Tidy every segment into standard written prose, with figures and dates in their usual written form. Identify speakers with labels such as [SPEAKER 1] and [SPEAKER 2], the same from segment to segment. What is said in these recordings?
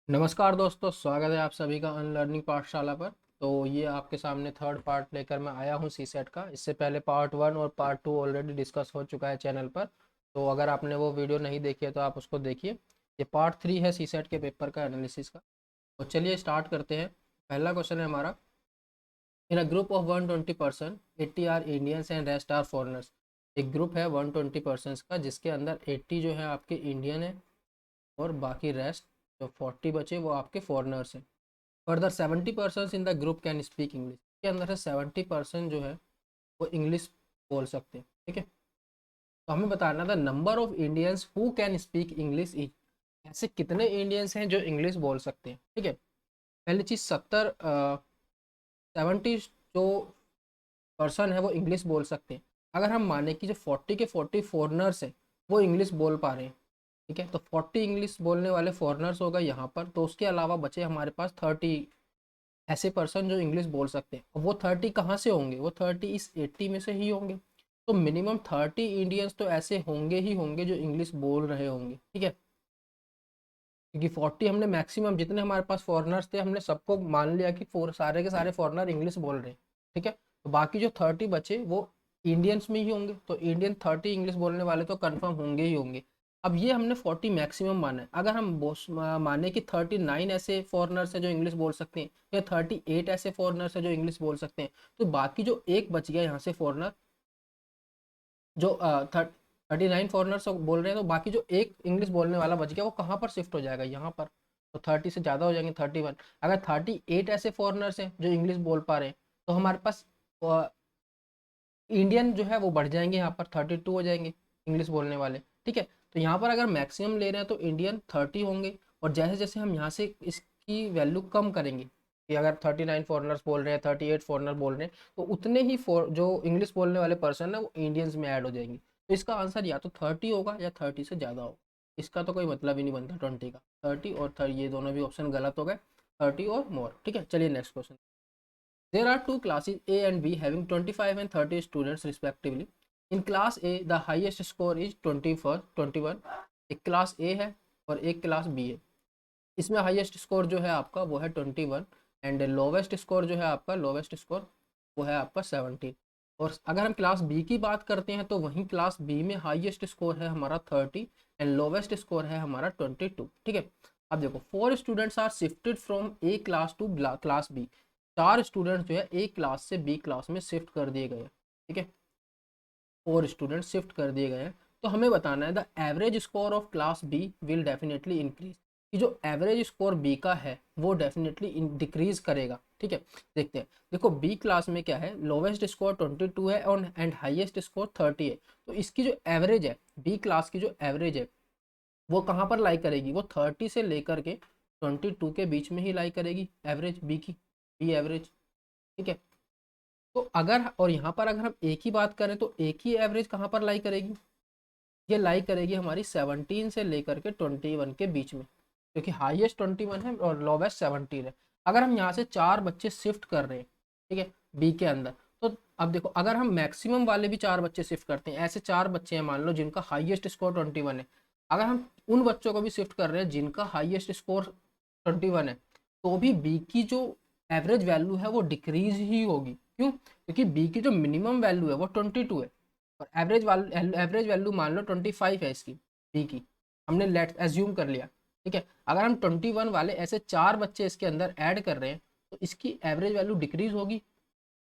[SPEAKER 1] नमस्कार दोस्तों, स्वागत है आप सभी का अनलर्निंग पाठशाला पर। तो ये आपके सामने थर्ड पार्ट लेकर मैं आया हूँ सी सेट का। इससे पहले पार्ट 1 और पार्ट 2 ऑलरेडी डिस्कस हो चुका है चैनल पर। तो अगर आपने वो वीडियो नहीं देखी है तो आप उसको देखिए। ये पार्ट 3 है सी सेट के पेपर का एनालिसिस का। तो चलिए स्टार्ट करते हैं। पहला क्वेश्चन है हमारा, in a group of 120 person 80 are Indians and rest are foreigners. एक ग्रुप है 120 पर्सन का जिसके अंदर 80 जो है आपके इंडियन है और बाकी रेस्ट जो 40 बचे वो आपके फॉरनर्स हैं। Further 70% in the group can speak English. के अंदर से 70% जो है वो इंग्लिश बोल सकते हैं। ठीक है, तो हमें बताना था number of Indians who can speak English is. ऐसे कितने इंडियंस हैं जो इंग्लिश बोल सकते हैं। ठीक है, पहली चीज 70 जो पर्सन है वो इंग्लिश बोल सकते हैं। अगर हम माने कि जो 40 के 40 फॉरनर्स हैं वो इंग्लिश बोल पा रहे हैं। ठीक है, तो 40 इंग्लिश बोलने वाले फॉरनर्स हो गए यहाँ पर। तो उसके अलावा बचे हमारे पास 30 ऐसे पर्सन जो इंग्लिश बोल सकते हैं। वो 30 कहाँ से होंगे? वो 30 इस 80 में से ही होंगे। तो मिनिमम 30 इंडियंस तो ऐसे होंगे ही होंगे जो इंग्लिश बोल रहे होंगे। ठीक है, क्योंकि 40 हमने मैक्सिमम जितने हमारे पास फॉरेनर्स थे हमने सबको मान लिया कि सारे के सारे फॉरेनर इंग्लिश बोल रहे हैं। ठीक है, तो बाकी जो 30 बचे वो इंडियंस में ही होंगे। तो इंडियन 30 इंग्लिश बोलने वाले तो कंफर्म होंगे ही होंगे। अब ये हमने 40 मैक्सिमम माना है। अगर हम माने कि 39 ऐसे फॉरेनर्स हैं जो इंग्लिश बोल सकते हैं या 38 ऐसे फॉरेनर्स हैं जो इंग्लिश बोल सकते हैं, तो बाकी जो एक बच गया यहाँ से फॉरेनर जो 39 फॉरनर्स बोल रहे हैं, तो बाकी जो एक इंग्लिश बोलने वाला बच गया वो कहाँ पर शिफ्ट हो जाएगा? यहाँ पर। तो 30 से ज़्यादा हो जाएंगे 31। अगर 38 ऐसे फॉरनर्स हैं जो इंग्लिश बोल पा रहे हैं तो हमारे पास इंडियन जो है वो बढ़ जाएंगे, यहाँ पर 32 हो जाएंगे इंग्लिश बोलने वाले। ठीक है, तो यहाँ पर अगर मैक्सिमम ले रहे हैं तो इंडियन 30 होंगे। और जैसे जैसे हम यहाँ से इसकी वैल्यू कम करेंगे कि अगर 39 फॉरनर्स बोल रहे हैं, 38 फॉरनर बोल रहे हैं, तो उतने ही जो इंग्लिश बोलने वाले पर्सन है वो इंडियंस में ऐड हो जाएंगे। तो इसका आंसर या तो 30 होगा या 30 से ज़्यादा होगा। इसका तो कोई मतलब ही नहीं बनता 20 का। 30 और 30 ये दोनों भी ऑप्शन गलत हो गए। 30 और मोर। ठीक है, चलिए next question. There are two classes A and B having 25 and 30 students respectively. In class A, the highest score is 21। एक क्लास A है और एक क्लास B है। इसमें हाईएस्ट स्कोर जो है आपका वो है 21 एंड लोवेस्ट स्कोर जो है आपका लोवेस्ट स्कोर वो है आपका 17। और अगर हम क्लास बी की बात करते हैं तो वहीं क्लास बी में हाईएस्ट स्कोर है हमारा 30 एंड लोवेस्ट स्कोर है हमारा 22। ठीक है, अब देखो 4 students are shifted from A class to class B. 4 students जो है ए क्लास से बी क्लास में शिफ्ट कर दिए गए हैं। ठीक है, 4 स्टूडेंट शिफ्ट कर दिए गए हैं। तो हमें बताना है the average score of class B will definitely increase. कि जो एवरेज स्कोर बी का है वो डेफिनेटली डिक्रीज करेगा। ठीक है, देखते हैं। देखो बी क्लास में क्या है, लोवेस्ट स्कोर 22 है और एंड हाईएस्ट स्कोर 30 है। तो इसकी जो एवरेज है, बी क्लास की जो एवरेज है वो कहाँ पर लाई करेगी? वो 30 से लेकर के 22 के बीच में ही लाई करेगी एवरेज बी की, बी एवरेज। ठीक है, तो अगर और यहाँ पर अगर हम ए की बात करें तो ए की एवरेज कहाँ पर लाई करेगी? ये लाई करेगी हमारी 17 से लेकर के 21 के बीच में, क्योंकि हाईएस्ट 21 है और लोवेस्ट 17 है। अगर हम यहाँ से 4 बच्चे शिफ्ट कर रहे हैं, ठीक है, बी के अंदर, तो अब देखो अगर हम मैक्सिमम वाले भी 4 बच्चे शिफ्ट करते हैं, ऐसे 4 बच्चे हैं मान लो जिनका हाईएस्ट स्कोर 21 है, अगर हम उन बच्चों को भी शिफ्ट कर रहे हैं जिनका हाईएस्ट स्कोर 21 है, तो भी बी की जो एवरेज वैल्यू है वो डिक्रीज ही होगी। क्यों? क्योंकि बी की जो मिनिमम वैल्यू है वो 22 है और एवरेज वैल्यू मान लो 25 है इसकी, बी की, हमने लेट एज्यूम कर लिया। ठीक है, अगर हम 21 वाले ऐसे 4 बच्चे इसके अंदर ऐड कर रहे हैं तो इसकी एवरेज वैल्यू डिक्रीज होगी।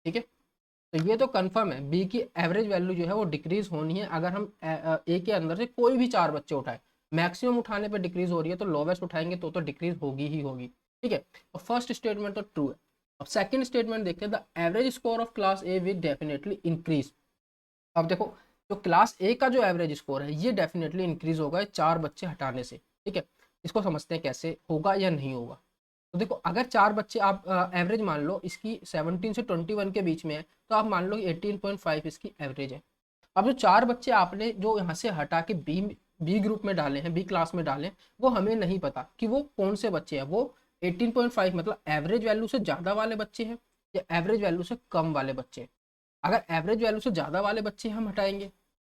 [SPEAKER 1] ठीक है, तो ये तो कंफर्म है बी की एवरेज वैल्यू जो है वो डिक्रीज होनी है। अगर हम ए के अंदर से कोई भी 4 बच्चे उठाए, मैक्सिमम उठाने पर डिक्रीज हो रही है तो लोवेस्ट उठाएंगे तो डिक्रीज होगी ही होगी। ठीक है, तो फर्स्ट स्टेटमेंट तो ट्रू है। अब सेकंड स्टेटमेंट देखते हैं, the average score of class A will definitely increase. अब देखो जो क्लास ए का जो एवरेज स्कोर है ये डेफिनेटली इंक्रीज होगा 4 बच्चे हटाने से। ठीक है, इसको समझते हैं कैसे होगा या नहीं होगा। तो देखो अगर 4 बच्चे आप एवरेज मान लो इसकी 17 से 21 के बीच में है, तो आप मान लो 18.5 इसकी एवरेज है। अब जो 4 बच्चे आपने जो यहाँ से हटा के बी ग्रुप में डाले हैं, बी क्लास में डाले, वो हमें नहीं पता कि वो कौन से बच्चे हैं। वो 18.5 मतलब एवरेज वैल्यू से ज़्यादा वाले बच्चे हैं या एवरेज वैल्यू से कम वाले बच्चे हैं। अगर एवरेज वैल्यू से ज़्यादा वाले बच्चे हम हटाएंगे,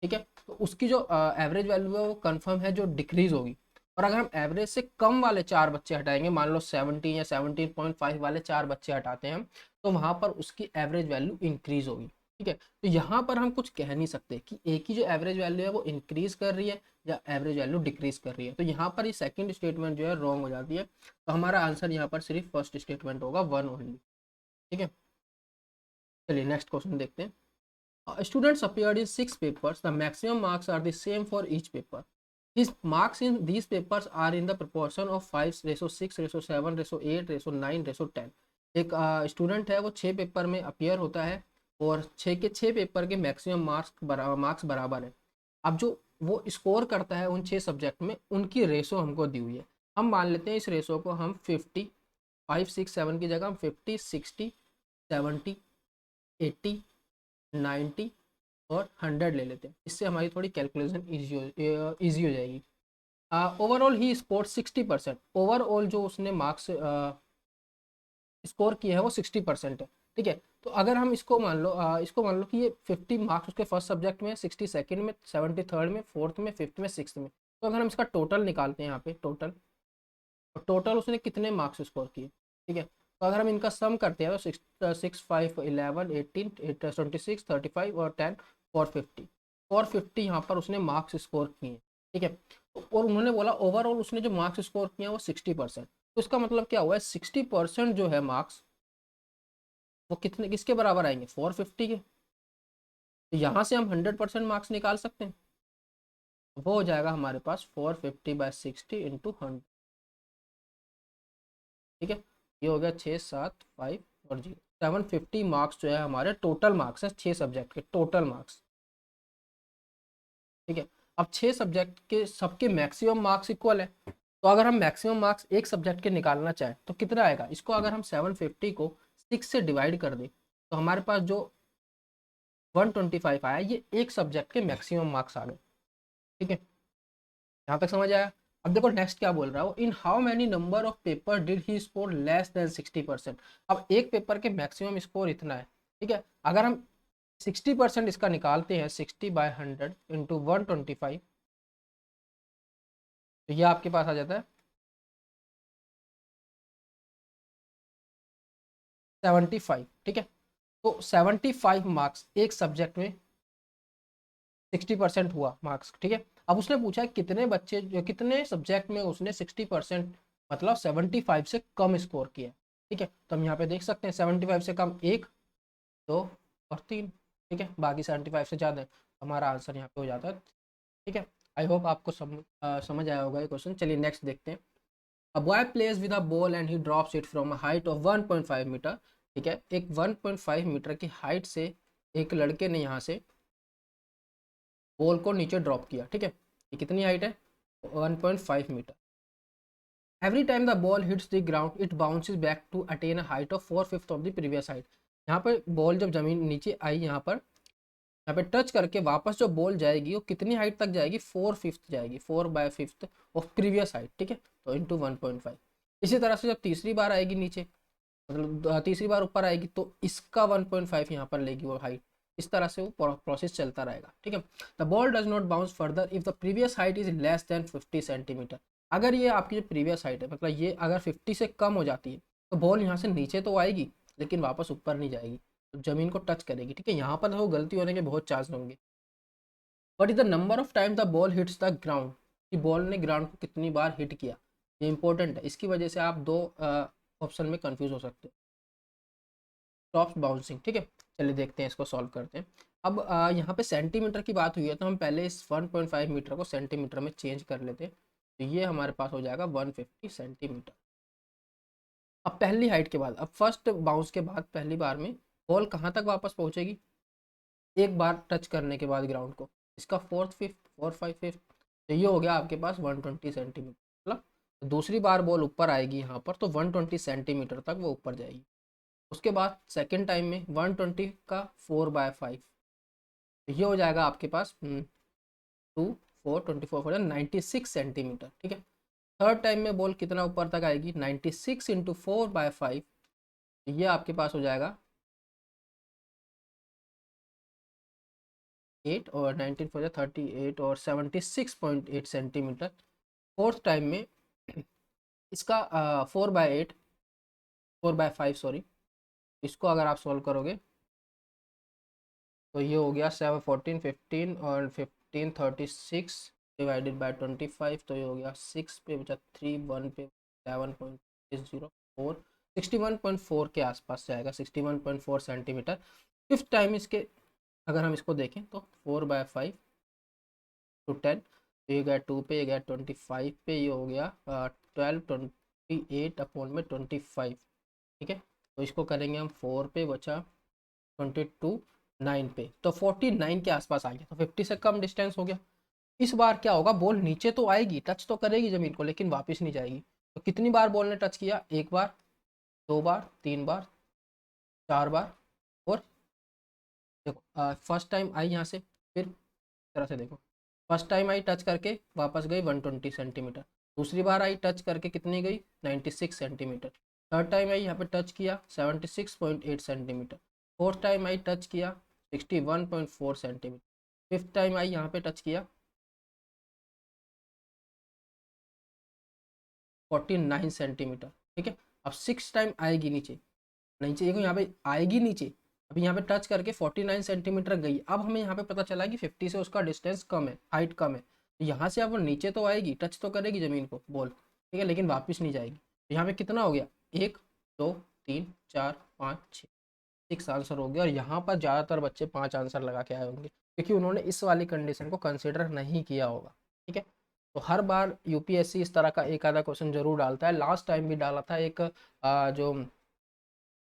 [SPEAKER 1] ठीक है, तो उसकी जो एवरेज वैल्यू है वो कंफर्म है जो डिक्रीज होगी। और अगर हम एवरेज से कम वाले 4 बच्चे हटाएंगे, मान लो 17 या 17.5 वाले 4 बच्चे हटाते हैं हम, तो वहाँ पर उसकी एवरेज वैल्यू इंक्रीज होगी। ठीक है, तो यहाँ पर हम कुछ कह नहीं सकते कि एक ही जो एवरेज वैल्यू है वो इंक्रीज कर रही है या एवरेज वैल्यू डिक्रीज कर रही है। तो यहाँ पर ये सेकंड स्टेटमेंट जो है रॉन्ग हो जाती है। तो हमारा आंसर यहाँ पर सिर्फ फर्स्ट स्टेटमेंट होगा, 1 ओनली। ठीक है, चलिए नेक्स्ट क्वेश्चन देखते हैं। Students appeared in 6 papers. The maximum marks are the same for each paper. His marks in these papers are in the proportion of 5:6:7:8:9:10। एक स्टूडेंट है, वो 6 पेपर में अपियर होता है और 6 के 6 पेपर के मैक्सिमम मार्क्स बराबर है। अब जो वो स्कोर करता है उन 6 सब्जेक्ट में, उनकी रेशो हमको दी हुई है। हम मान लेते हैं इस रेशो को हम 50, 5 6 7 की जगह हम 50 60 70 80 90 और 100 ले लेते हैं। इससे हमारी थोड़ी कैलकुलेशन ईजी हो जाएगी। ओवरऑल ही स्कोर 60%। ओवरऑल जो उसने मार्क्स स्कोर किए हैं वो 60% है। ठीक है, तो अगर हम इसको मान लो कि ये 50 मार्क्स उसके फर्स्ट सब्जेक्ट में, 60 सेकंड में, 70 थर्ड में, फोर्थ में, फिफ्थ में, सिक्स्थ में। तो अगर हम इसका टोटल निकालते हैं यहाँ पे, टोटल उसने कितने मार्क्स स्कोर किए। ठीक है, तो अगर हम इनका सम करते हैं तो 6 5 11 18 26 35 और 10 450 यहाँ पर उसने मार्क्स स्कोर किए हैं। ठीक है, और उन्होंने बोला ओवरऑल उसने जो मार्क्स स्कोर किए हैं वो 60%। तो इसका मतलब क्या हुआ है, 60% जो है मार्क्स वो कितने किसके बराबर आएंगे, 450 के। तो यहाँ से हम 100% मार्क्स निकाल सकते हैं। वो हो जाएगा हमारे पास 450/60 × 100। ठीक है, ये हो गया 6 7 5 और 0, 750 मार्क्स जो है हमारे टोटल मार्क्स है 6 सब्जेक्ट के टोटल मार्क्स। ठीक है, अब 6 सब्जेक्ट के सबके मैक्सिमम मार्क्स इक्वल है। तो अगर हम मैक्सिमम मार्क्स एक सब्जेक्ट के निकालना चाहें तो कितना आएगा, इसको अगर हम 750 को 6 से डिवाइड कर दें तो हमारे पास जो 125 आया, ये एक सब्जेक्ट के मैक्सिमम मार्क्स आ गए। ठीक है, यहाँ तक समझ आया। अब देखो नेक्स्ट क्या बोल रहा है, इन how many number of paper did he score less than 60%। अब एक पेपर के मैक्सिमम स्कोर इतना है। ठीक है, अगर हम 60% इसका निकालते हैं, 60/100 × 125, तो ये आपके पास आ जाता है 75। ठीक है, तो 75 मार्क्स एक सब्जेक्ट में 60% हुआ मार्क्स। ठीक है, अब उसने पूछा है कितने बच्चे कितने सब्जेक्ट में उसने 60% मतलब 75 से कम स्कोर किया। ठीक है, तो हम यहाँ पे देख सकते हैं 75 से कम 1 2 और 3। ठीक है, बाकी 75 से ज़्यादा है, हमारा आंसर यहाँ पे हो जाता है। ठीक है, आई होप आपको समझ आया होगा ये क्वेश्चन। चलिए नेक्स्ट देखते हैं। A boy plays with a ball and he drops it from a height of 1.5 metre. ठीक है, एक 1.5 मीटर की हाइट से एक लड़के ने यहाँ से बॉल को नीचे ड्रॉप किया। ठीक है, ये कितनी हाइट है, 1.5 metre. Every time the ball hits the ground it bounces back to attain a height of 4/5 of the previous height. यहाँ पर बॉल जब जमीन नीचे आई, यहाँ पे टच करके वापस जो बॉल जाएगी वो कितनी हाइट तक जाएगी, 4/5 जाएगी, 4/5 ऑफ प्रीवियस हाइट। ठीक है, तो इंटू 1.5। इसी तरह से जब तीसरी बार आएगी नीचे, मतलब तीसरी बार ऊपर आएगी, तो इसका 1.5 यहाँ पर लेगी वो हाइट। इस तरह से वो प्रोसेस चलता रहेगा। ठीक है, the ball does not bounce further if the previous height is less than 50 centimetre. अगर ये आपकी जो प्रीवियस हाइट है, मतलब ये अगर 50 से कम हो जाती है, तो बॉल यहाँ से नीचे तो आएगी लेकिन वापस ऊपर नहीं जाएगी, तो जमीन को टच करेगी। ठीक है, यहाँ पर तो गलती होने के बहुत चांस होंगे। What is the number of time the ball hits the ground, कि बॉल ने ग्राउंड को कितनी बार हिट किया, ये इंपॉर्टेंट है। इसकी वजह से आप दो ऑप्शन में कंफ्यूज हो सकते हो, स्टॉप्स बाउंसिंग। ठीक है, चलिए देखते हैं, इसको सॉल्व करते हैं। अब यहाँ पे सेंटीमीटर की बात हुई है, तो हम पहले इस 1.5 मीटर को सेंटीमीटर में चेंज कर लेते हैं। तो ये हमारे पास हो जाएगा 150 सेंटीमीटर। अब पहली हाइट के बाद, अब फर्स्ट बाउंस के बाद पहली बार में बॉल कहाँ तक वापस पहुँचेगी, एक बार टच करने के बाद ग्राउंड को, इसका 4th 5th 4 5 5। तो ये हो गया आपके पास 120 सेंटीमीटर। मतलब दूसरी बार बॉल ऊपर आएगी यहाँ पर, तो 120 सेंटीमीटर तक वो ऊपर जाएगी। उसके बाद सेकेंड टाइम में 120 का 4/5, तो ये हो जाएगा आपके पास 2 4 24 4 96 सेंटीमीटर। ठीक है, थर्ड टाइम में बॉल कितना ऊपर तक आएगी, 96 × 4/5, तो ये आपके पास हो जाएगा 8 और 19 4 38 और 76.8 सेंटीमीटर। फोर्थ टाइम में इसका 4/8 4/5 सॉरी, इसको अगर आप सॉल्व करोगे तो ये हो गया 7 14 15 और 15 36 डिवाइडेड बाय 25, तो ये हो गया 6 पे बचा 3 1 पे 7.04 61.4 के आसपास जाएगा, 61.4 सेंटीमीटर। फिफ्थ टाइम इसके अगर हम इसको देखें तो 4/5 टू 10, तो ये गया 2 पे, ये गया 25 पे, ये हो गया 12 28 अपॉन में 25, ठीक है। तो इसको करेंगे हम 4 पे, बचा 22 9 पे, तो 49 के आसपास आ गया, तो 50 से कम डिस्टेंस हो गया। इस बार क्या होगा, बॉल नीचे तो आएगी, टच तो करेगी जमीन को, लेकिन वापस नहीं जाएगी। तो कितनी बार बॉल ने टच किया, एक बार, दो बार, तीन बार, चार बार, और देखो फर्स्ट टाइम आई यहाँ से, फिर तरह से देखो, फर्स्ट टाइम आई टच करके वापस गई 120 सेंटीमीटर, दूसरी बार आई टच करके कितनी गई 96 सेंटीमीटर, थर्ड टाइम आई यहाँ पे टच किया 76.8 centimetre, fourth time I touch किया 61.4 सेंटीमीटर, फिफ्थ टाइम आई यहाँ पे टच किया 49 सेंटीमीटर, ठीक है। अब सिक्स टाइम आएगी नीचे, नीचे देखो यहाँ पे आएगी नीचे, अभी यहाँ पे टच करके 49 सेंटीमीटर गई, अब हमें यहाँ पे पता चला कि 50 से उसका डिस्टेंस कम है, हाइट कम है, तो यहाँ से अब वो नीचे तो आएगी, टच तो करेगी जमीन को बॉल, ठीक है, लेकिन वापस नहीं जाएगी। तो यहाँ पे कितना हो गया, 1 2 3 4 5 6, 6 आंसर हो गया। और यहाँ पर ज़्यादातर बच्चे 5 आंसर लगा के आए होंगे, क्योंकि उन्होंने इस वाली कंडीशन को कंसिडर नहीं किया होगा, ठीक है। तो हर बार यूपीएससी इस तरह का एक आधा क्वेश्चन जरूर डालता है, लास्ट टाइम भी डाला था एक जो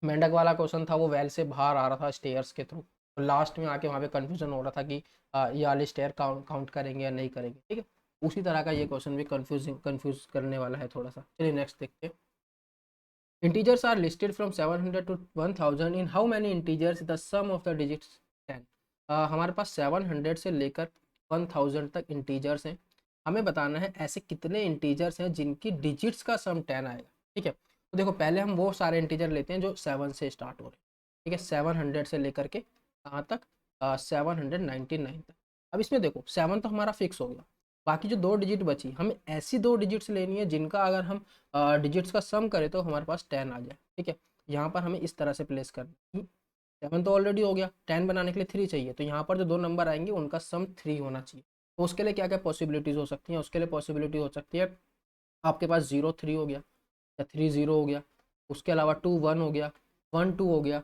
[SPEAKER 1] मेंढक वाला क्वेश्चन था, वो वेल से बाहर आ रहा था स्टेयर्स के थ्रू, तो लास्ट में आके वहाँ पे कंफ्यूजन हो रहा था कि ये वाले स्टेयर काउंट करेंगे या नहीं करेंगे, ठीक है। उसी तरह का ये क्वेश्चन भी कंफ्यूज करने वाला है थोड़ा सा। चलिए नेक्स्ट देखते हैं। Integers are listed from 700 to 1000, in how many integers the sum of the digits 10। हमारे पास 700 से लेकर 1000 तक इंटीजर्स हैं, हमें बताना है ऐसे कितने इंटीजर्स हैं जिनकी डिजिट्स का सम 10 आएगा, ठीक है। तो देखो पहले हम वो सारे इंटीजर लेते हैं जो 7 से स्टार्ट हो रहे हैं, ठीक है, 700 से लेकर के कहाँ तक, 799 तक। अब इसमें देखो 7 तो हमारा फिक्स हो गया, बाकी जो दो डिजिट बची, हमें ऐसी दो डिजिट्स लेनी है जिनका अगर हम डिजिट्स का सम करें तो हमारे पास 10 आ जाए, ठीक है। यहाँ पर हमें इस तरह से प्लेस करना है, 7 तो ऑलरेडी हो गया, 10 बनाने के लिए 3 चाहिए, तो यहाँ पर जो दो नंबर आएंगे उनका सम 3 होना चाहिए। तो उसके लिए क्या क्या पॉसिबिलिटीज़ हो सकती हैं, उसके लिए पॉसिबिलिटी हो सकती है आपके पास 0 3 हो गया, या 3 0 हो गया, उसके अलावा 2 1 हो गया, 1 2 हो गया,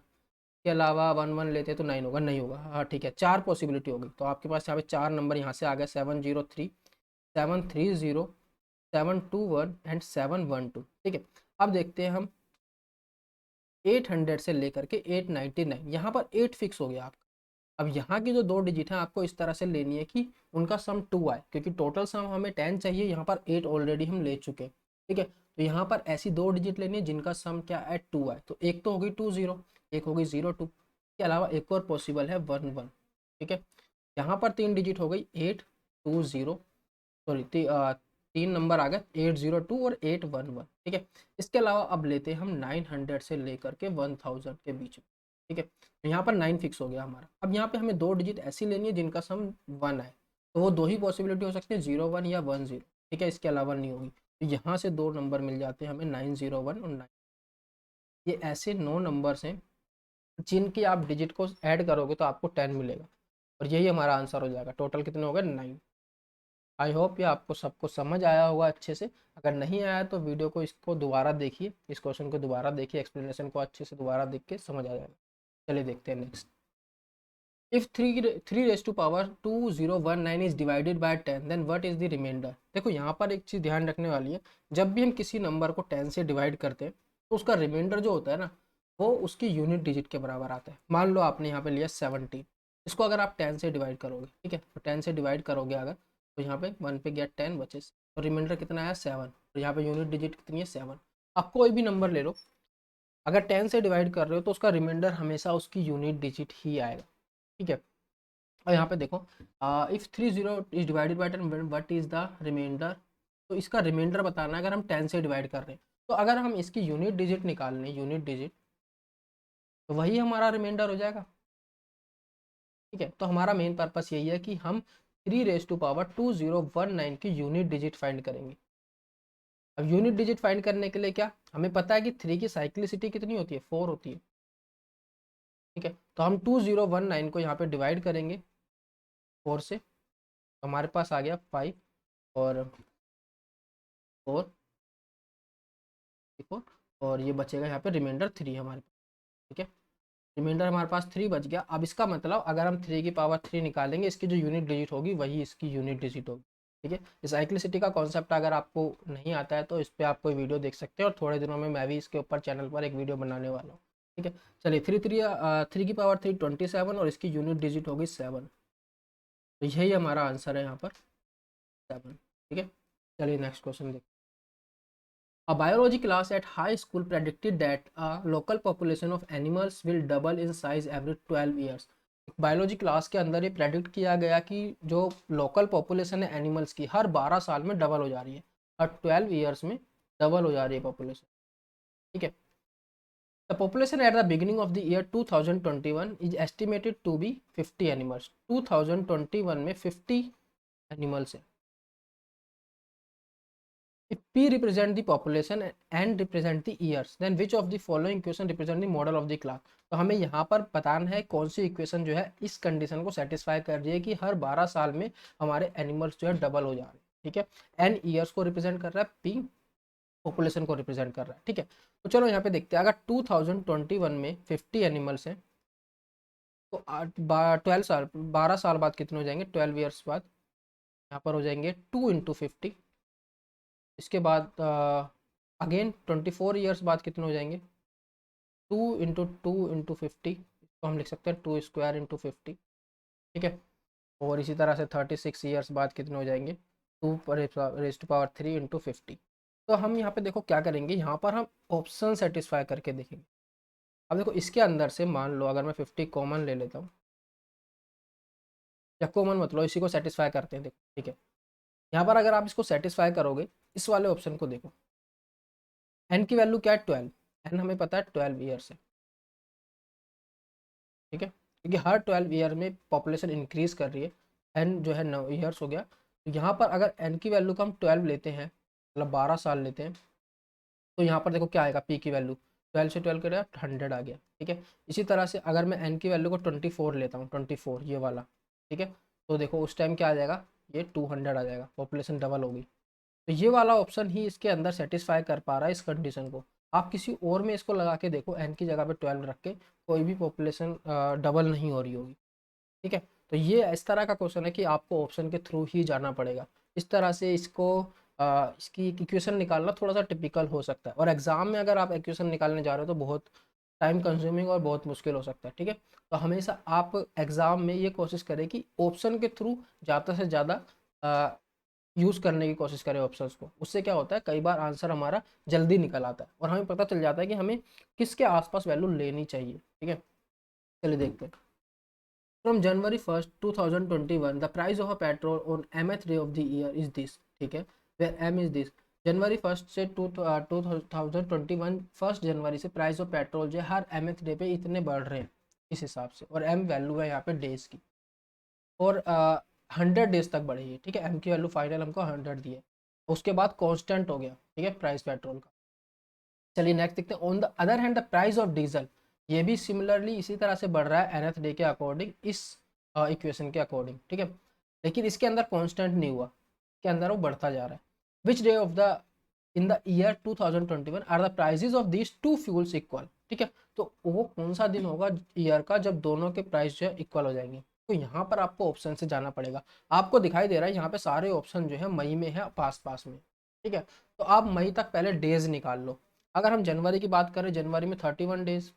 [SPEAKER 1] के अलावा 1 1 लेते तो 9 होगा, नहीं होगा, हाँ ठीक है, चार पॉसिबिलिटी होगी। तो आपके पास यहाँ पे चार नंबर यहाँ से आ गए, 703 730 721 एंड 712, ठीक है। अब देखते हैं हम 800 से लेकर के 899, यहाँ पर 8 फिक्स हो गया आपका। अब यहाँ की जो दो डिजिट हैं आपको इस तरह से लेनी है कि उनका सम 2 आए, क्योंकि टोटल सम हमें 10 चाहिए, यहाँ पर 8 ऑलरेडी हम ले चुके हैं, ठीक है। तो यहाँ पर ऐसी दो डिजिट लेनी है जिनका सम क्या है, 2 आए, तो एक तो होगी 20, एक होगी 02, के अलावा एक और पॉसिबल है 11, ठीक है। यहाँ पर तीन डिजिट हो गई 820, सॉरी तीन नंबर आ गए 802 और 811, ठीक है। इसके अलावा अब लेते हैं हम 900 से लेकर के 1000 के बीच में, ठीक है। तो यहाँ पर 9 फिक्स हो गया हमारा। अब यहाँ पे हमें दो डिजिट ऐसी लेनी है जिनका सम 1 आए, तो वो दो ही पॉसिबिलिटी हो सकती है, 01 या 10, ठीक है, इसके अलावा नहीं होगी। तो यहाँ से दो नंबर मिल जाते हैं हमें 901 और 9, ये ऐसे 9 नंबर्स हैं जिनकी आप डिजिट को ऐड करोगे तो आपको 10 मिलेगा, और यही हमारा आंसर हो जाएगा। टोटल कितने हो गए, 9। आई होप ये आपको सबको समझ आया होगा अच्छे से। अगर नहीं आया तो वीडियो को इसको दोबारा देखिए, इस क्वेश्चन को दोबारा देखिए, एक्सप्लेनेशन को अच्छे से दोबारा देख के समझ आ जाएगा। चलिए देखते हैं next. If 3 raise to power 2019 is divided by 10 then what is the remainder. देखो यहाँ पर एक चीज़ ध्यान रखने वाली है, जब भी हम किसी नंबर को 10 से डिवाइड करते हैं तो उसका रिमाइंडर जो होता है ना, वो उसकी यूनिट डिजिट के बराबर आता है। मान लो आपने यहाँ पे लिया 17, इसको अगर आप 10 से डिवाइड करोगे, ठीक है, तो 10 से डिवाइड करोगे अगर, तो यहाँ पे 1 पे गया 10 बचे, तो रिमाइंडर कितना आया 7, तो यहाँ पे यूनिट डिजिट कितनी है 7। आप कोई भी नंबर ले लो, अगर 10 से डिवाइड कर रहे हो तो उसका रिमाइंडर हमेशा उसकी यूनिट डिजिट ही आएगा, ठीक है। और यहाँ पे देखो if 30 is divided by 10 what is the remainder, तो इसका रिमाइंडर बताना है अगर हम 10 से डिवाइड कर रहे हैं। तो अगर हम इसकी यूनिट डिजिट निकाल लें, यूनिट डिजिट, तो वही हमारा रिमाइंडर हो जाएगा, ठीक है। तो हमारा मेन पर्पस यही है कि हम 3 रेज टू पावर 2019 की यूनिट डिजिट फाइंड करेंगे। अब यूनिट डिजिट फाइंड करने के लिए क्या, हमें पता है कि 3 की साइक्लिसिटी कितनी होती है, 4 होती है। ठीक है, तो हम 2019 को यहाँ पे डिवाइड करेंगे 4 से, तो हमारे पास आ गया 5 और 4 देखो, और ये बचेगा यहाँ पे रिमाइंडर 3 हमारे पास। ठीक है, रिमाइंडर हमारे पास 3 बच गया। अब इसका मतलब अगर हम 3 की पावर 3 निकालेंगे, इसकी जो यूनिट डिजिट होगी वही इसकी यूनिट डिजिट होगी। ठीक है, इस साइक्लिसिटी का कॉन्सेप्ट अगर आपको नहीं आता है तो इस पर आप कोई वीडियो देख सकते हैं, और थोड़े दिनों में मैं भी इसके ऊपर चैनल पर एक वीडियो बनाने वाला हूँ। ठीक है, चलिए 3 की पावर 3 27 और इसकी यूनिट डिजिट होगी 7। तो यही हमारा आंसर है यहाँ पर 7। ठीक है, चलिए नेक्स्ट क्वेश्चन देखते हैं। A biology class at high school predicted that a local population of animals will double in size every 12 years. Biology class के अंदर ये प्रेडिक्ट किया गया कि जो लोकल पॉपुलेशन है एनिमल्स की हर 12 साल में डबल हो जा रही है, हर 12 ईयर्स में डबल हो जा रही है पॉपुलेशन। ठीक है, the population at the beginning of the year 2021 is estimated to be 50 animals. 2021 में 50 एनिमल्स है। If P represent the population and represent the years, then which of the following equation represent the model of the class? तो हमें यहाँ पर बताना है कौन सी equation जो है इस कंडीशन को सेटिस्फाई कर रही है कि हर 12 साल में हमारे एनिमल्स जो है डबल हो जा रहे हैं। ठीक है, एन ईयर्स को रिप्रेजेंट कर रहा है, पी पॉपुलेशन को रिप्रेजेंट कर रहा है। ठीक है, तो चलो यहाँ पे देखते हैं, अगर 2021 में 50 एनिमल्स हैं तो 12 साल बाद कितने हो जाएंगे, 12 ईयर्स बाद यहाँ पर हो जाएंगे 2 × 50। इसके बाद अगेन 24 ईयर्स बाद कितने हो जाएंगे, 2 × 2 × 50, तो हम लिख सकते हैं 2² × 50। ठीक है, और इसी तरह से 36 ईयर्स बाद कितने हो जाएंगे, 2⁻³ × 50। तो हम यहाँ पे देखो क्या करेंगे, यहाँ पर हम ऑप्शन सेटिस्फाई करके देखेंगे। अब देखो इसके अंदर से मान लो अगर मैं 50 कॉमन ले लेता हूँ, या कॉमन मतलब इसी को सेटिस्फाई करते हैं देखो। ठीक है, यहाँ पर अगर आप इसको सेटिस्फाई करोगे, इस वाले ऑप्शन को देखो, एन की वैल्यू क्या है 12, एन हमें पता है 12 ईयर्स है। ठीक है, क्योंकि हर 12 ईयर में पॉपुलेशन इंक्रीज कर रही है, एन जो है 9 ईयर्स हो गया। तो यहाँ पर अगर एन की वैल्यू को हम 12 लेते हैं, मतलब 12 साल लेते हैं, तो यहाँ पर देखो क्या आएगा, पी की वैल्यू 12 से 12 करेगा 100 आ गया। ठीक है, इसी तरह से अगर मैं एन की वैल्यू को 24 लेता हूँ, 24 ये वाला, ठीक है, तो देखो उस टाइम क्या आ जाएगा, ये 200 आ जाएगा, पॉपुलेशन डबल होगी। तो ये वाला ऑप्शन ही इसके अंदर सेटिस्फाई कर पा रहा है इस कंडीशन को। आप किसी और में इसको लगा के देखो, एन की जगह पे 12 रख के, कोई भी पॉपुलेशन डबल नहीं हो रही होगी। ठीक है, तो ये इस तरह का क्वेश्चन है कि आपको ऑप्शन के थ्रू ही जाना पड़ेगा। इस तरह से इसको इसकी इक्वेशन निकालना थोड़ा सा टिपिकल हो सकता है, और एग्जाम में अगर आप इक्वेशन निकालने जा रहे हो तो बहुत टाइम कंज्यूमिंग और बहुत मुश्किल हो सकता है। ठीक है, तो हमेशा आप एग्जाम में ये कोशिश करें कि ऑप्शन के थ्रू ज़्यादा से ज़्यादा यूज़ करने की कोशिश करें ऑप्शंस को। उससे क्या होता है, कई बार आंसर हमारा जल्दी निकल आता है और हमें पता चल जाता है कि हमें किसके आसपास वैल्यू लेनी चाहिए। ठीक है, चलिए देखते हैं। From January 1st 2021 the price of a petrol on mth day of the year is this. ठीक है, where m is this. January 1st से 2021 1 जनवरी से प्राइस ऑफ पेट्रोल जो है हर mth डे पे इतने बढ़ रहे हैं इस हिसाब से, और एम वैल्यू है यहाँ पे डेज की, और 100 डेज तक बढ़ी है। ठीक है, एम की वैल्यू फाइनल हमको 100 दी है, उसके बाद कांस्टेंट हो गया। ठीक है, प्राइस पेट्रोल का। चलिए नेक्स्ट देखते हैं। On the other hand the price of diesel, ये भी सिमिलरली इसी तरह से बढ़ रहा है nth डे के अकॉर्डिंग, इस इक्वेशन के अकॉर्डिंग। ठीक है, लेकिन इसके अंदर कांस्टेंट नहीं हुआ, के अंदर वो बढ़ता जा रहा है। Which day of the in the year 2021 are the prices of these two fuels equal. ठीक है, तो वो कौन सा दिन होगा ईयर का जब दोनों के प्राइस जो है इक्वल हो जाएंगे। तो यहाँ पर आपको ऑप्शन से जाना पड़ेगा। आपको दिखाई दे रहा है यहाँ पे सारे ऑप्शन जो है मई में है, पास पास में। ठीक है, तो आप मई तक पहले डेज निकाल लो। अगर हम जनवरी की बात करें, जनवरी में 31 डेज,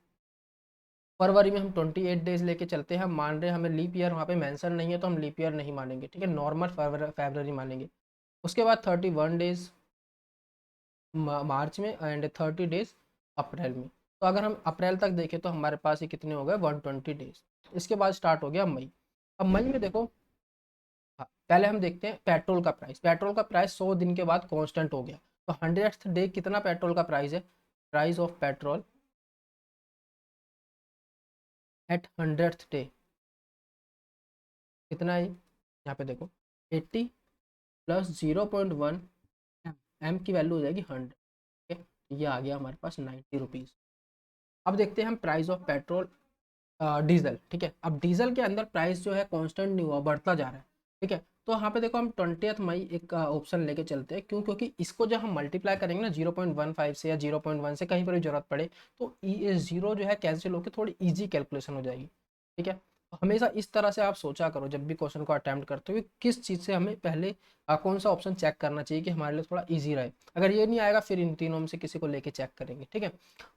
[SPEAKER 1] फरवरी में हम 28 डेज लेके चलते हैं। हम मान रहे हैं हमें लीप ईयर वहाँ पे मेंशन नहीं है तो हम लीप ईयर नहीं मानेंगे। ठीक है, नॉर्मल फरवरी मानेंगे। उसके बाद 31 डेज मार्च में, एंड 30 डेज अप्रैल में। तो अगर हम अप्रैल तक देखें तो हमारे पास ये कितने हो गए, 120 डेज। इसके बाद स्टार्ट हो गया मई। अब मई में देखो, हाँ, पहले हम देखते हैं पेट्रोल का प्राइस। पेट्रोल का प्राइस 100 दिन के बाद कांस्टेंट हो गया। तो 100th डे कितना पेट्रोल का प्राइस है, price of petrol at 100th day कितना है, यहाँ पे देखो 80 + 0.1 एम। एम की वैल्यू हो जाएगी 100। ठीक है, ये आ गया हमारे पास 90 रुपीज़। अब देखते हैं हम प्राइस ऑफ पेट्रोल डीजल। ठीक है, अब डीजल के अंदर प्राइस जो है कांस्टेंट नहीं हुआ, बढ़ता जा रहा है। ठीक है, तो यहाँ पे देखो हम 20 मई एक ऑप्शन लेके चलते हैं, क्यों? क्योंकि इसको जब हम मल्टीप्लाई करेंगे ना 0.15 से या 0.1 से, कहीं पर भी जरूरत पड़े तो जीरो जो है कैंसिल होकर थोड़ी ईजी कैलकुलेशन हो जाएगी। ठीक है, तो हमेशा इस तरह से आप सोचा करो जब भी क्वेश्चन को अटेम्प्ट करते हो कि किस चीज़ से हमें पहले कौन सा ऑप्शन चेक करना चाहिए कि हमारे लिए थोड़ा ईजी रहे। अगर ये नहीं आएगा फिर इन तीनों में से किसी को लेके चेक करेंगे। ठीक है,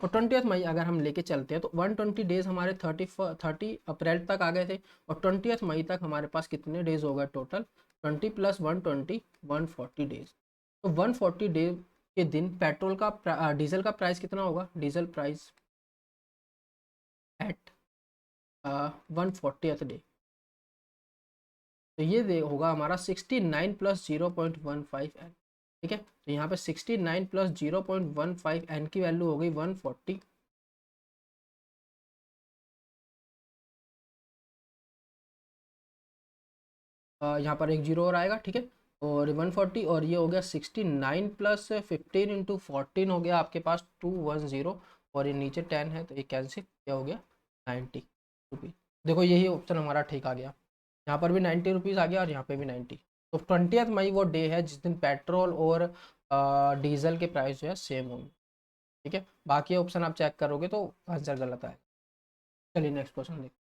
[SPEAKER 1] तो 20 मई अगर हम लेके चलते हैं तो 120 डेज हमारे 30 अप्रैल तक आ गए थे, और 20 मई तक हमारे पास कितने डेज हो गए टोटल? 20 + 120 140 डेज। तो 140 डे के दिन पेट्रोल का डीजल का प्राइस कितना होगा? Diesel price at 140th day, तो ये होगा हमारा 69 + 0.15 एन। ठीक है, तो यहाँ पे 69 + 0.15 एन की वैल्यू हो गई 140। यहाँ पर एक जीरो और आएगा। ठीक है, और 140, और ये हो गया 69 + 15 × 14 हो गया आपके पास 210, और ये नीचे 10 है तो ये कैंसिल, क्या हो गया? 90 रुपीज़। देखो यही ऑप्शन हमारा ठीक आ गया, यहाँ पर भी 90 रुपीज़ आ गया और यहाँ पे भी 90। तो 20 मई वो डे है जिस दिन पेट्रोल और डीजल के प्राइस जो है सेम होंगे। ठीक है, बाकी ऑप्शन आप चेक करोगे तो आंसर गलत आएगा। चलिए नेक्स्ट क्वेश्चन देखते हैं।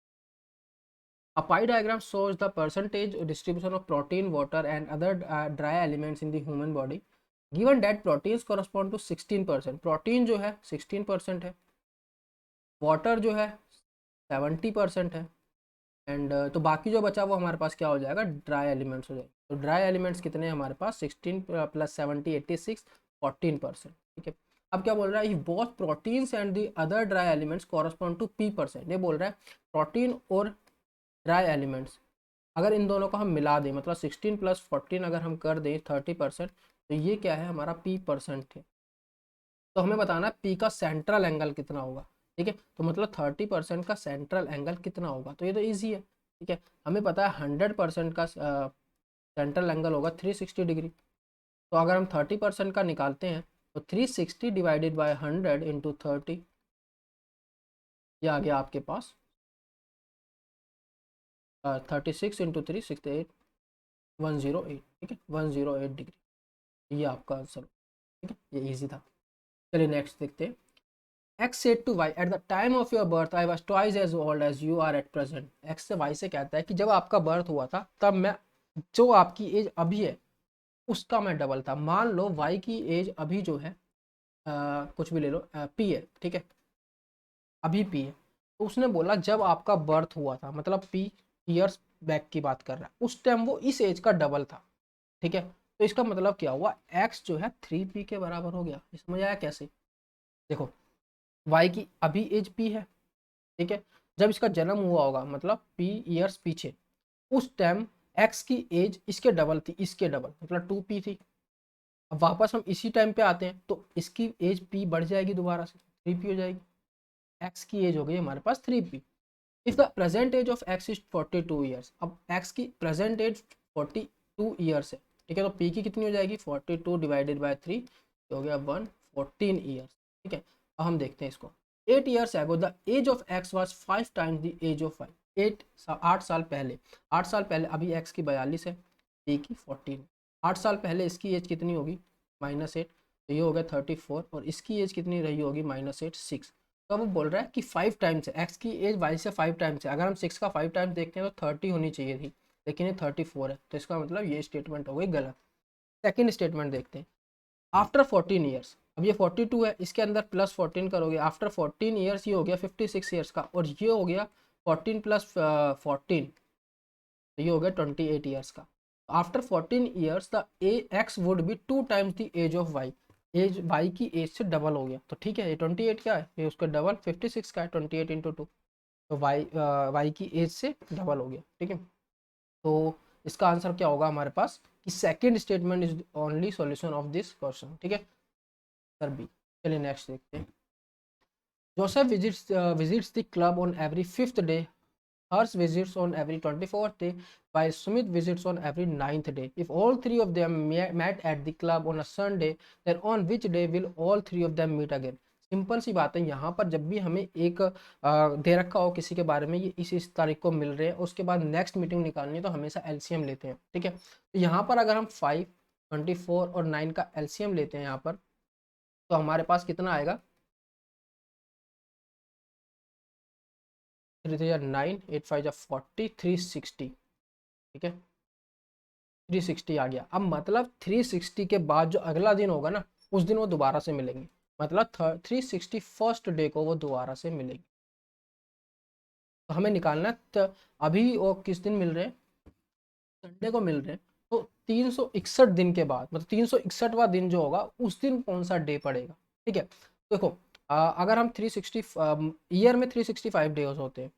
[SPEAKER 1] A pie diagram shows the percentage distribution of protein, water, and other dry elements in the human body. Given that proteins correspond to 16%, protein जो है 16% है, वाटर जो है 70% है, एंड तो बाकी जो बचा वो हमारे पास क्या हो जाएगा? ड्राई एलिमेंट्स हो जाएगा। तो ड्राई एलिमेंट्स कितने हैं हमारे पास? 16 + 70 86 14%। ठीक है, अब क्या बोल रहा है? Both proteins and the other dry elements correspond to P%। ये बोल रहा है प्रोटीन और ड्राई एलिमेंट्स अगर इन दोनों को हम मिला दें, मतलब 16 + 14 अगर हम कर दें 30%, तो ये क्या है? हमारा P% है। तो हमें बताना है P का सेंट्रल एंगल कितना होगा। ठीक है, तो मतलब 30% का सेंट्रल एंगल कितना होगा? तो ये तो ईजी है। ठीक है, हमें पता है 100% का सेंट्रल एंगल होगा 360 डिग्री। तो अगर हम 30% का निकालते हैं तो 360 डिवाइडेड बाय 100 × 30, ये आ गया आपके पास 36 × 3 68 108। ठीक है, 108 डिग्री, ये आपका आंसर। ठीक है, ये इजी था। चलिए नेक्स्ट देखते हैं। X said to Y, at the time of your birth I was twice as old as you are at present। X से Y से कहता है कि जब आपका बर्थ हुआ था तब मैं, जो आपकी एज अभी है उसका मैं डबल था। मान लो Y की एज अभी जो है कुछ भी ले लो, P है। ठीक है, अभी P है, तो उसने बोला जब आपका बर्थ हुआ था, मतलब P ईयर्स बैक की बात कर रहा है, उस टाइम वो इस एज का डबल था। ठीक है, तो इसका मतलब क्या हुआ? X जो है 3P के बराबर हो गया। समझ आया कैसे? देखो Y की अभी एज P है। ठीक है, जब इसका जन्म हुआ होगा मतलब P ईयर्स पीछे, उस टाइम X की एज इसके डबल थी, इसके डबल मतलब 2P थी। अब वापस हम इसी टाइम पे आते हैं तो इसकी एज P बढ़ जाएगी, दोबारा से 3P हो जाएगी। X की एज हो गई हमारे पास 3P। If the present age of X is 42 years, अब X की प्रेजेंट एज 42 ईयर्स है। ठीक है, तो P की कितनी हो जाएगी? 42 डिवाइडेड बाय 3, हो गया 114 ईयर्स। ठीक है, अब हम देखते हैं इसको। 8 years ago the age of X was 5 times the age of Y। 8 साल पहले, 8 साल पहले, अभी X की 42 है, P की 14। 8 साल पहले इसकी एज कितनी होगी? -8, तो ये हो गया 34, और इसकी एज कितनी रही होगी? -8 6। तो अब वो बोल रहा है कि 5 टाइम्स है एक्स की एज, वाई से 5 टाइम्स है। अगर हम 6 का 5 टाइम्स देखते हैं तो 30 होनी चाहिए थी, लेकिन ये 34 है, तो इसका मतलब ये स्टेटमेंट हो गई गलत। सेकेंड स्टेटमेंट देखते हैं। आफ्टर 14 ईयर्स, अब ये 42 है, इसके अंदर +14 करोगे, आफ्टर 14 ईयर्स ये हो गया 56 ईयर्स का, और ये हो गया 14 + 14, तो ये हो गया 28 ईयर्स का। After 14 years the X would be 2 times the age of Y. Age Y की एज से डबल हो गया, तो ठीक है, ये 28 क्या है? ये उसका डबल 56 का है, 28 × 2, तो वाई की एज से डबल हो गया। ठीक है, तो इसका आंसर क्या होगा हमारे पास कि second statement is only solution of this question. ठीक है सर, बी। चलिए नेक्स्ट देखते हैं। Joseph visits the club on every 5th day Hers visits on every 24th day, while Sumit visits on every 9th day. If all three of them met at the club on a Sunday, then on which day will all three of them meet again? Simple सी बात है, यहाँ पर जब भी हमें एक दे रखा हो किसी के बारे में, ये इस तारीख को मिल रहे हैं, उसके बाद नेक्स्ट मीटिंग निकालनी है, तो हमेशा एलसीएम लेते हैं। ठीक है, तो यहाँ पर अगर हम 5, 24 और 9 का एलसीएम लेते हैं यहाँ पर, तो हमारे पास कितना आएगा? 3 3 9, 8 5 40, 360। ठीक है, 360 आ गया। अब मतलब 360 के बाद जो अगला दिन होगा ना, उस दिन वो दोबारा से मिलेंगे, मतलब 361st डे को वो दोबारा से मिलेंगे। तो हमें निकालना अभी वो किस दिन मिल रहे हैं? संडे को मिल रहे हैं। तो 361 दिन के बाद, मतलब 361वां दिन जो होगा, उस दिन कौन सा डे पड़ेगा? ठीक है, देखो अगर हम 360 ईयर में 365 डेज होते हैं,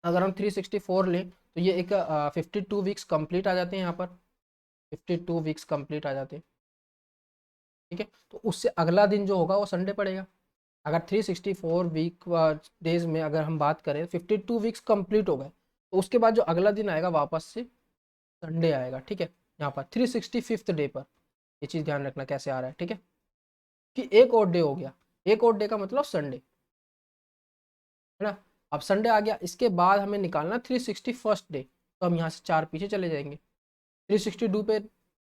[SPEAKER 1] अगर हम 364 लें तो ये एक 52 वीक्स कंप्लीट आ जाते हैं, यहाँ पर 52 वीक्स कंप्लीट आ जाते हैं। ठीक है, तो उससे अगला दिन जो होगा वो संडे पड़ेगा। अगर 364 वीक डेज में अगर हम बात करें, 52 वीक्स कंप्लीट हो गए, तो उसके बाद जो अगला दिन आएगा वापस से संडे आएगा। ठीक है, यहाँ पर 365th डे पर ये चीज़ ध्यान रखना कैसे आ रहा है। ठीक है, कि एक और डे हो गया, एक और डे का मतलब संडे, है ना। अब संडे आ गया, इसके बाद हमें निकालना 361st डे, तो हम यहाँ से 4 पीछे चले जाएंगे। 362 पे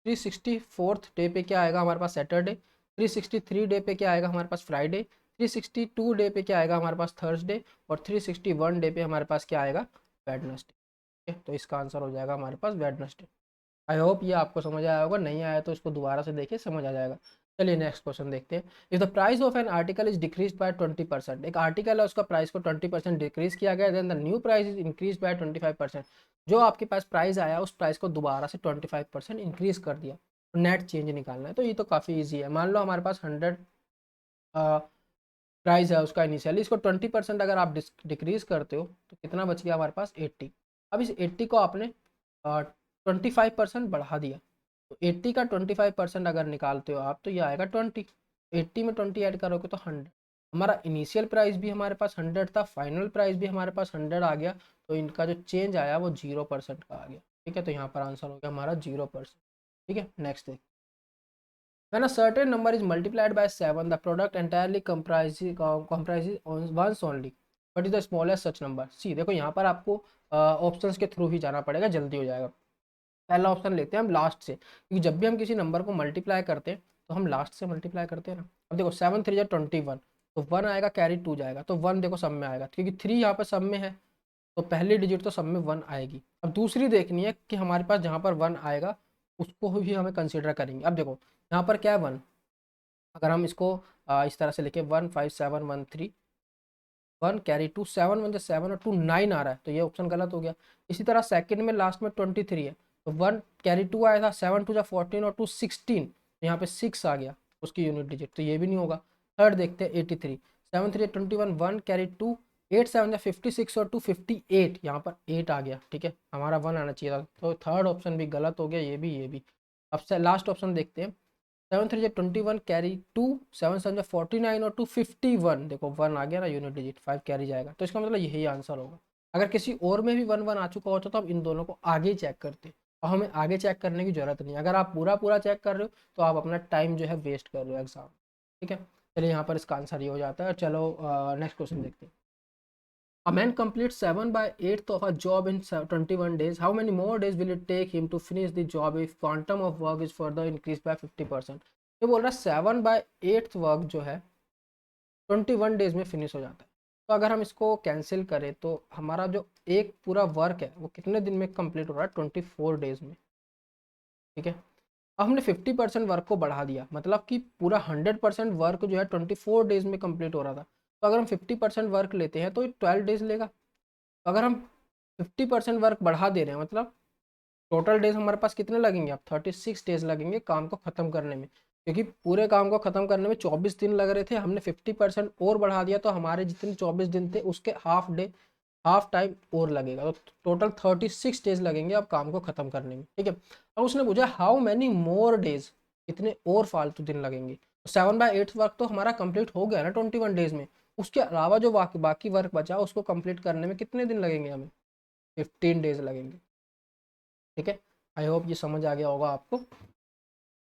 [SPEAKER 1] 364th डे पे क्या आएगा हमारे पास? सैटरडे। 363 डे पे क्या आएगा हमारे पास? फ्राइडे। 362 डे पे क्या आएगा हमारे पास? थर्सडे। और 361 डे पे हमारे पास क्या आएगा? वेडनेसडे। ठीक है, तो इसका आंसर हो जाएगा हमारे पास वेडनेसडे। आई होप ये आपको समझ आया होगा, नहीं आया तो इसको दोबारा से देखिए, समझ आ जाएगा। चलिए नेक्स्ट क्वेश्चन देखते हैं। If the price of an article is decrease by 20%, एक आर्टिकल है, उसका प्राइस को 20% डिक्रीज किया गया, then the new price is increase by 25%। जो आपके पास प्राइस आया उस प्राइस को दोबारा से 25% इंक्रीज कर दिया, तो नेट चेंज निकालना है। तो ये तो काफ़ी ईजी है। मान लो हमारे पास 100 प्राइस है उसका इनिशियली, इसको 20% अगर आप डिक्रीज करते हो तो कितना बच गया हमारे पास? 80। अब इस 80 को आपने 25% बढ़ा दिया, तो 80 का 25% अगर निकालते हो आप, तो ये आएगा 20। 80 में 20 ऐड करोगे तो 100। हमारा इनिशियल प्राइस भी हमारे पास 100 था, फाइनल प्राइस भी हमारे पास 100 आ गया, तो इनका जो चेंज आया वो 0% का आ गया। ठीक है, तो यहाँ पर आंसर हो गया हमारा 0%। ठीक है, नेक्स्ट देख। When a certain number is multiplied by 7, the product entirely comprises ones only. What is the smallest such number? See, देखो यहाँ पर आपको ऑप्शंस के थ्रू ही जाना पड़ेगा, जल्दी हो जाएगा। पहला ऑप्शन लेते हैं हम लास्ट से, क्योंकि जब भी हम किसी नंबर को मल्टीप्लाई करते हैं तो हम लास्ट से मल्टीप्लाई करते हैं ना। अब देखो 7 3 21, तो 1 आएगा, कैरी 2 जाएगा, तो 1 देखो सब में आएगा, क्योंकि 3 यहाँ पर सब में है, तो पहली डिजिट तो सब में 1 आएगी। अब दूसरी देखनी है कि हमारे पास जहाँ पर 1 आएगा उसको भी हमें कंसिडर करेंगे। अब देखो यहाँ पर क्या है? 1। अगर हम इसको इस तरह से लिखे 1 5 7 1 3, 1 कैरी 2, 7 1 7 और 2 9 आ रहा है, तो ये ऑप्शन गलत हो गया। इसी तरह सेकंड में लास्ट में 23 है, तो 1 कैरी 2 आया था, 7 2 14 और 2 16, तो यहाँ पे 6 आ गया उसकी यूनिट डिजिट, तो ये भी नहीं होगा। थर्ड देखते हैं 83, 7 3 21, 1 कैरी 2, 8 7 56 और 2 58, यहाँ पर 8 आ गया। ठीक है, हमारा 1 आना चाहिए था, तो थर्ड ऑप्शन भी गलत हो गया, ये भी। अब से लास्ट ऑप्शन देखते हैं। 7 3 21 कैरी 2, 7 7 49 और 2 51, देखो 1 आ गया ना यूनिट डिजिट, 5 कैरी जाएगा, तो इसका मतलब यही आंसर होगा। अगर किसी और में भी 1 1 आ चुका होता तो हम इन दोनों को आगे चेक करते, और हमें आगे चेक करने की जरूरत नहीं। अगर आप पूरा पूरा चेक कर रहे हो तो आप अपना टाइम जो है वेस्ट कर रहे हो एग्जाम। ठीक है, चलिए यहाँ पर इसका आंसर ये हो जाता है। चलो नेक्स्ट क्वेश्चन देखते हैं। A man completes 7 by 8th of a job in 21 days. How many more days will it take him to finish the job if quantum of work is further increased by 50%? ये बोल रहा है 7/8 work जो है 21 days में finish हो जाता है। तो अगर हम इसको कैंसिल करें तो हमारा जो एक पूरा वर्क है वो कितने दिन में कंप्लीट हो रहा है? 24 डेज में। ठीक है, अब हमने 50% वर्क को बढ़ा दिया, मतलब कि पूरा 100% वर्क जो है 24 डेज में कंप्लीट हो रहा था। तो अगर हम 50% वर्क लेते हैं तो 12 डेज लेगा। तो अगर हम 50% वर्क बढ़ा दे रहे हैं, मतलब टोटल डेज हमारे पास कितने लगेंगे? अब 36 डेज लगेंगे काम को ख़त्म करने में, क्योंकि पूरे काम को ख़त्म करने में 24 दिन लग रहे थे, हमने 50% और बढ़ा दिया, तो हमारे जितने 24 दिन थे उसके हाफ टाइम और लगेगा, तो टोटल 36 डेज लगेंगे अब काम को ख़त्म करने में। ठीक है, अब उसने पूछा हाउ मैनी मोर डेज, कितने और फालतू दिन लगेंगे। 7/8 वर्क तो हमारा कंप्लीट हो गया ना 21 डेज में, उसके अलावा जो बाकी वर्क बचा उसको कंप्लीट करने में कितने दिन लगेंगे हमें? 15 डेज लगेंगे। ठीक है, आई होप ये समझ आ गया होगा आपको।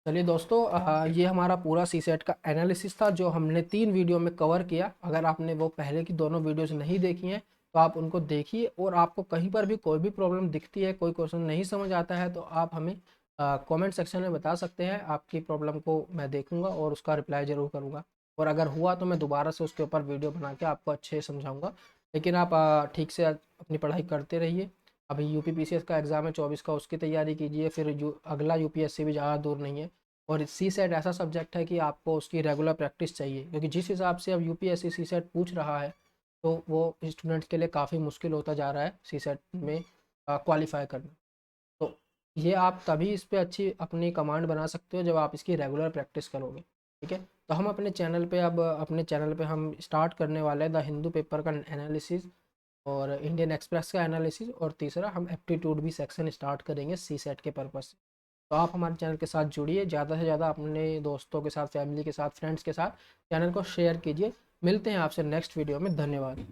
[SPEAKER 1] चलिए दोस्तों, ये हमारा पूरा सी सेट का एनालिसिस था जो हमने 3 वीडियो में कवर किया। अगर आपने वो पहले की दोनों वीडियोस नहीं देखी हैं तो आप उनको देखिए, और आपको कहीं पर भी कोई भी प्रॉब्लम दिखती है, कोई क्वेश्चन नहीं समझ आता है, तो आप हमें कमेंट सेक्शन में बता सकते हैं। आपकी प्रॉब्लम को मैं देखूंगा और उसका रिप्लाई ज़रूर करूँगा, और अगर हुआ तो मैं दोबारा से उसके ऊपर वीडियो बना के आपको अच्छे से समझाऊँगा। लेकिन आप ठीक से अपनी पढ़ाई करते रहिए। अभी यूपी का एग्ज़ाम है 24 का, उसकी तैयारी कीजिए। फिर अगला यूपीएससी भी ज़्यादा दूर नहीं है। और सी सेट ऐसा सब्जेक्ट है कि आपको उसकी रेगुलर प्रैक्टिस चाहिए, क्योंकि जिस हिसाब से अब यूपीएससी सी सेट पूछ रहा है, तो वो स्टूडेंट्स के लिए काफ़ी मुश्किल होता जा रहा है सी सेट में क्वालिफाई करना। तो ये आप तभी इस पे अच्छी अपनी कमांड बना सकते हो जब आप इसकी रेगुलर प्रैक्टिस करोगे। ठीक है, तो हम अपने चैनल पे हम स्टार्ट करने वाले हैं द हिंदू पेपर का एनालिसिस, और इंडियन एक्सप्रेस का एनालिसिस, और तीसरा हम एप्टीट्यूड भी सेक्शन स्टार्ट करेंगे सी सेट के पर्पज़ से। तो आप हमारे चैनल के साथ जुड़िए, ज़्यादा से ज़्यादा अपने दोस्तों के साथ, फैमिली के साथ, फ्रेंड्स के साथ चैनल को शेयर कीजिए। मिलते हैं आपसे नेक्स्ट वीडियो में। धन्यवाद।